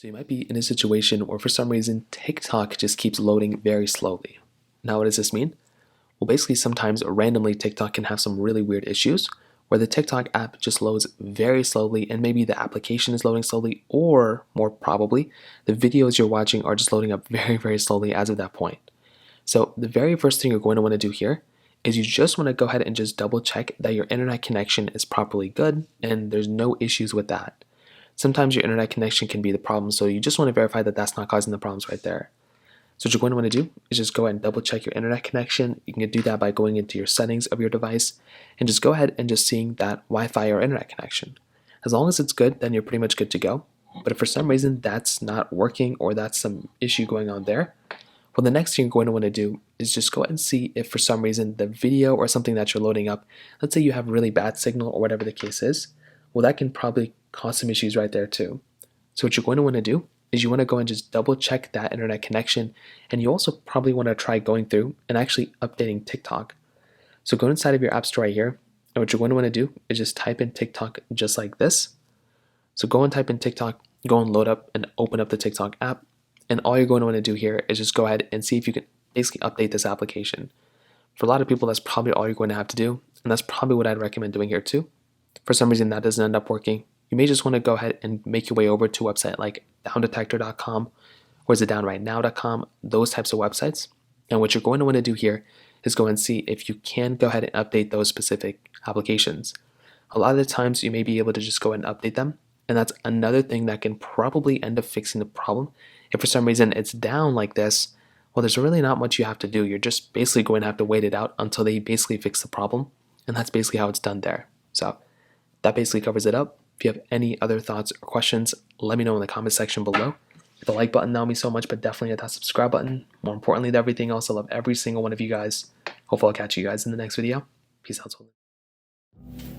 So you might be in a situation where for some reason TikTok just keeps loading very slowly. Now what does this mean? Well, basically sometimes randomly TikTok can have some really weird issues where the TikTok app just loads very slowly and maybe the application is loading slowly, or more probably the videos you're watching are just loading up very slowly as of that point. So the very first thing you're going to want to do here is you just want to go ahead and just double check that your internet connection is properly good and there's no issues with that. Sometimes your internet connection can be the problem, so you just want to verify that that's not causing the problems right there. So what you're going to want to do is just go ahead and double check your internet connection. You can do that by going into your settings of your device and just go ahead and just seeing that Wi-Fi or internet connection. As long as it's good, then you're pretty much good to go. But if for some reason that's not working or that's some issue going on there, well, the next thing you're going to want to do is just go ahead and see if for some reason the video or something that you're loading up, let's say you have really bad signal or whatever the case is, well, that can probably cause some issues right there too. So what you're going to want to do is you want to go and just double check that internet connection, and you also probably want to try going through and actually updating TikTok. So go inside of your app store right here, and what you're going to want to do is just type in TikTok just like this. So go and type in TikTok, go and load up and open up the TikTok app, and all you're going to want to do here is just go ahead and see if you can basically update this application. For a lot of people, that's probably all you're going to have to do, and that's probably what I'd recommend doing here too. For some reason that doesn't end up working, you may just want to go ahead and make your way over to a website like downdetector.com or is it downrightnow.com, those types of websites. And what you're going to want to do here is go and see if you can go ahead and update those specific applications. A lot of the times you may be able to just go ahead and update them, and that's another thing that can probably end up fixing the problem. If for some reason it's down like this, well, there's really not much you have to do. You're just basically going to have to wait it out until they basically fix the problem, and that's basically how it's done there. So that basically covers it up. If you have any other thoughts or questions, let me know in the comment section below. Hit the like button, that would mean so much, but definitely hit that subscribe button. More importantly than everything else, I love every single one of you guys. Hopefully I'll catch you guys in the next video. Peace out.